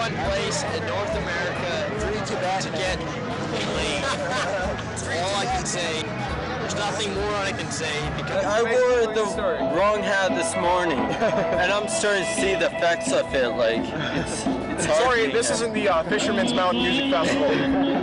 one place in North America to get laid. All I can say, there's nothing more I can say because I wore the wrong hat this morning, and I'm starting to see the effects of it. Like it's hard. Sorry, this isn't the Fisherman's Mountain Music Festival.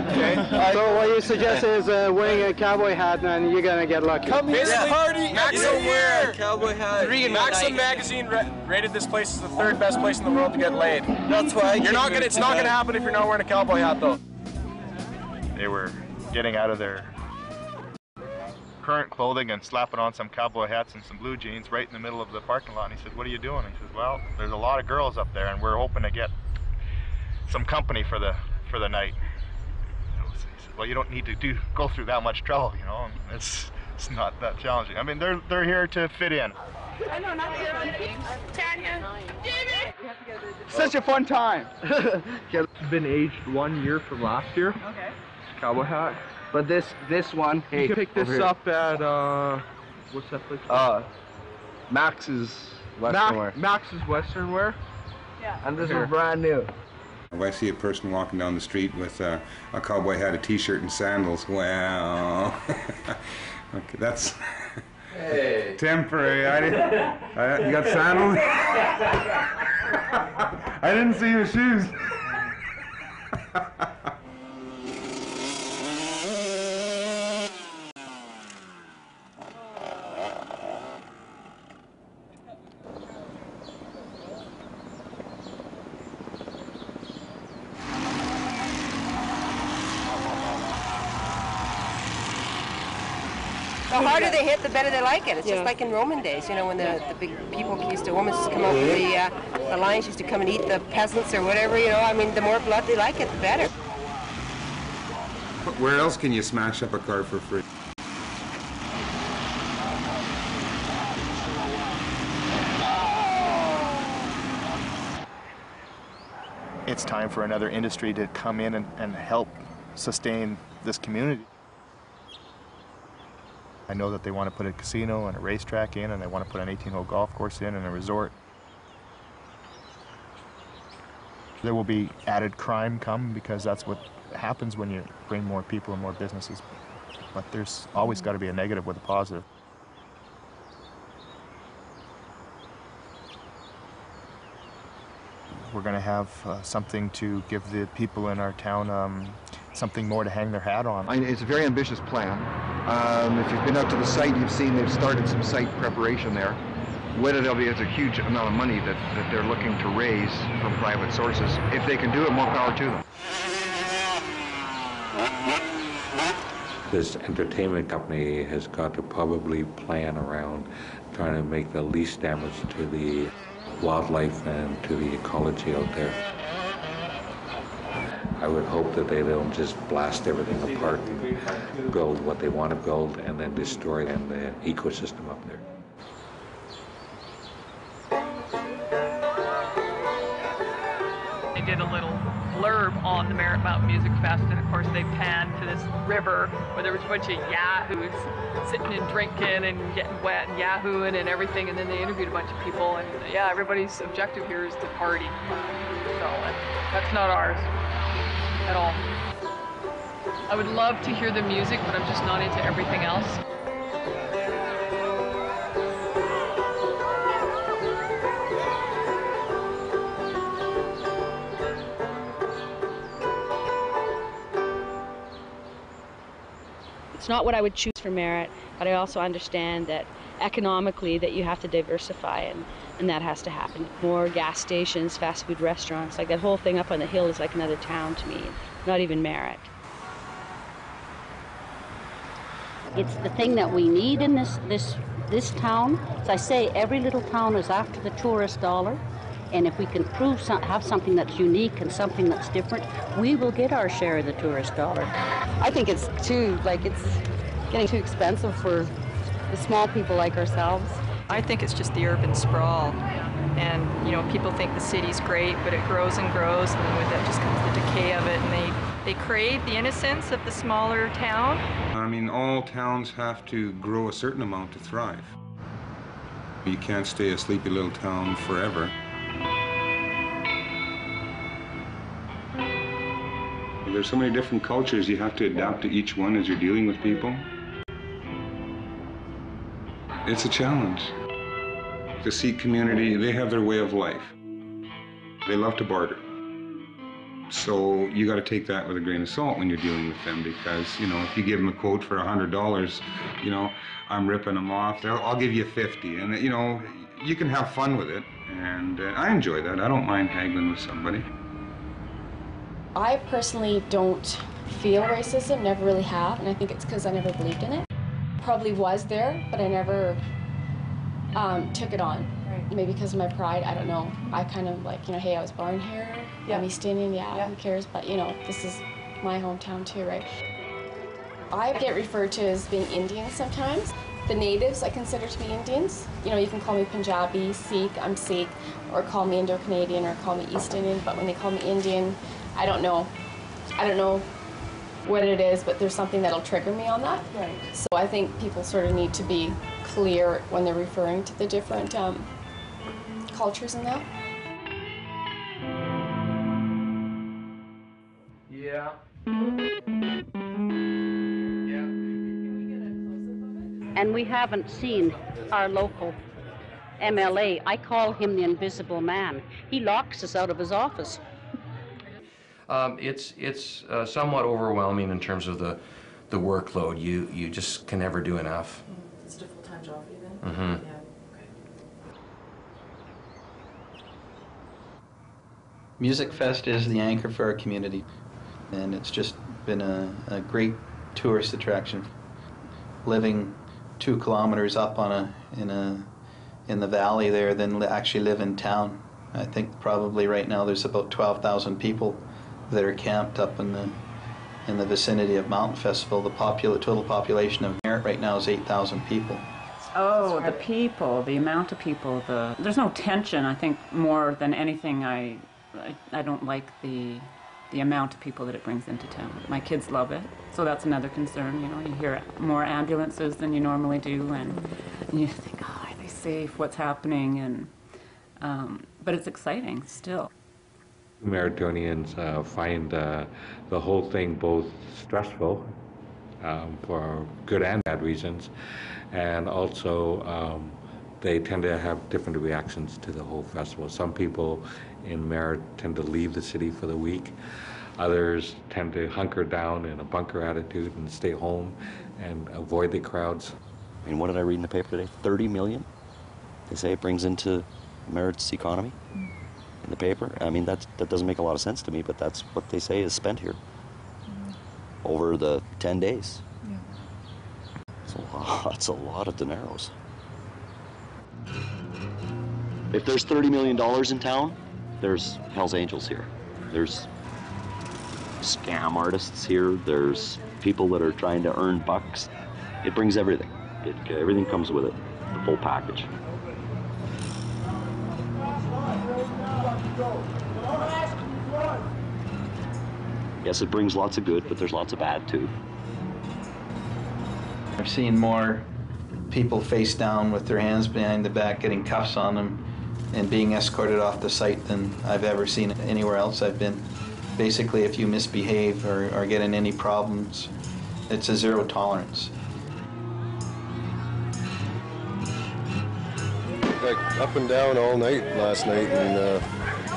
Okay. So what you suggest is wearing a cowboy hat, and you're gonna get lucky. Come here, party! Maxim wear a cowboy hat. Maxim magazine rated this place as the 3rd best place in the world to get laid. That's why It's not gonna happen if you're not wearing a cowboy hat, though. They were getting out of their current clothing and slapping on some cowboy hats and some blue jeans right in the middle of the parking lot. And he said, "What are you doing?" He says, "Well, there's a lot of girls up there, and we're hoping to get some company for the night." He said, "Well, you don't need to go through that much trouble, you know. It's not that challenging. I mean, they're here to fit in." I know, not Tanya. David. Such a fun time. Been aged 1 year from last year. Okay. Cowboy hat. But this one, hey, You can pick this up at what's that place? Max's Western Wear. Max's Western Wear. Yeah. And this is brand new. If I see a person walking down the street with a cowboy hat, a t-shirt, and sandals, well, okay, that's temporary. You got sandals? I didn't see your shoes. The harder they hit, the better they like it. It's just like in Roman days, you know, when the big people used to, women used to come out with the lions used to come and eat the peasants or whatever, you know. I mean, the more blood they like it, the better. Where else can you smash up a car for free? It's time for another industry to come in and help sustain this community. I know that they want to put a casino and a racetrack in, and they want to put an 18-hole golf course in and a resort. There will be added crime come because that's what happens when you bring more people and more businesses. But there's always got to be a negative with a positive. We're going to have something to give the people in our town something more to hang their hat on. It's a very ambitious plan. If you've been out to the site, you've seen they've started some site preparation there. Whether there'll be a huge amount of money that they're looking to raise from private sources. If they can do it, more power to them. This entertainment company has got to probably plan around trying to make the least damage to the wildlife and to the ecology out there. I would hope that they don't just blast everything apart and build what they want to build and then destroy the ecosystem up there. They did a little blurb on the Merritt Mountain Music Fest, and of course they panned to this river where there was a bunch of yahoos sitting and drinking and getting wet and yahooing and everything, and then they interviewed a bunch of people, and yeah, everybody's objective here is to party. So that's not ours at all. I would love to hear the music, but I'm just not into everything else. It's not what I would choose for Merritt, but I also understand that economically that you have to diversify, and that has to happen. More gas stations, fast food restaurants, like that whole thing up on the hill is like another town to me, not even Merritt. It's the thing that we need in this town. As I say, every little town is after the tourist dollar, and if we can have something that's unique and something that's different, we will get our share of the tourist dollar. I think it's getting too expensive for the small people like ourselves. I think it's just the urban sprawl. And, you know, people think the city's great, but it grows and grows, and then with that just comes the decay of it, and they crave the innocence of the smaller town. I mean, all towns have to grow a certain amount to thrive. You can't stay a sleepy little town forever. there's so many different cultures. You have to adapt to each one as you're dealing with people. It's a challenge. The Sikh community, they have their way of life. They love to barter. So you got to take that with a grain of salt when you're dealing with them, because, you know, if you give them a quote for $100, you know, I'm ripping them off. I'll give you 50, and you know, you can have fun with it, and I enjoy that. I don't mind haggling with somebody. I personally don't feel racism, never really have, and I think it's because I never believed in it. Probably was there, but I never took it on. Maybe because of my pride, I don't know. I kind of like, you know, hey, I was born here, I'm East Indian, who cares? But, you know, this is my hometown too, right? I get referred to as being Indian sometimes. The natives I consider to be Indians. You know, you can call me Punjabi, Sikh, I'm Sikh, or call me Indo-Canadian, or call me East Indian, but when they call me Indian, I don't know. I don't know what it is, but there's something that'll trigger me on that. Right. So I think people sort of need to be clear when they're referring to the different cultures in that. Yeah. And we haven't seen our local MLA. I call him the invisible man. He locks us out of his office. It's somewhat overwhelming in terms of the workload. You just can never do enough. It's a full-time job for you then? Mm-hmm. Yeah. Music Fest is the anchor for our community, and it's just been a great tourist attraction. Living 2 kilometers up on in the valley there than actually live in town. I think probably right now there's about 12,000 people that are camped up in the vicinity of Mountain Festival. The total population of Merritt right now is 8,000 people. Oh, the people, the amount of people, there's no tension. I think more than anything, I don't like the amount of people that it brings into town. My kids love it, so that's another concern. You know, you hear more ambulances than you normally do, and you think, oh, are they safe? What's happening? And but it's exciting still. Merrittonians find the whole thing both stressful for good and bad reasons, and also they tend to have different reactions to the whole festival. Some people in Merritt tend to leave the city for the week. Others tend to hunker down in a bunker attitude and stay home and avoid the crowds. I mean, what did I read in the paper today? 30 million? They say it brings into Merritt's economy in the paper. I mean, that doesn't make a lot of sense to me, but that's what they say is spent here over the 10 days. Yeah. It's a lot of dineros. If there's $30 million in town, there's Hell's Angels here. There's scam artists here. There's people that are trying to earn bucks. It brings everything. Everything comes with it, the full package. Yes, it brings lots of good, but there's lots of bad too. I've seen more people face down with their hands behind the back, getting cuffs on them, and being escorted off the site than I've ever seen anywhere else I've been. Basically, if you misbehave or get in any problems, it's a zero tolerance. Like up and down all night last night, and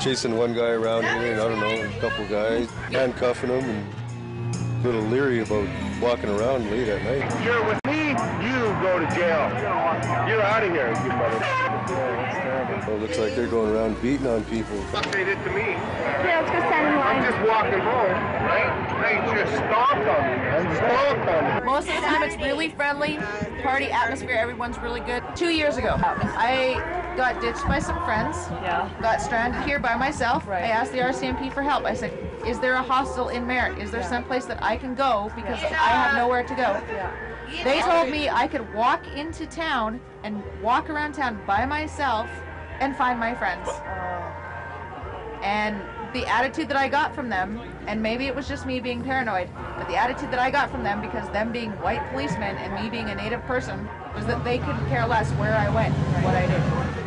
chasing one guy around here, and I don't know, a couple guys, handcuffing him, and a little leery about walking around late at night. You're with me, you go to jail. You're out of here, you brother. Well, it looks like they're going around beating on people. They did to me. Yeah, let's go stand in line. I'm just walking home, right? They just stomped on me. Stomped on me. Most of the time it's really friendly, party atmosphere, everyone's really good. 2 years ago, I got ditched by some friends, got stranded here by myself. I asked the RCMP for help. I said, is there a hostel in Merritt? Is there some place that I can go because I have nowhere to go? They told me I could walk into town and walk around town by myself and find my friends. And the attitude that I got from them, and maybe it was just me being paranoid, but the attitude that I got from them, because them being white policemen and me being a native person, was that they couldn't care less where I went, what I did.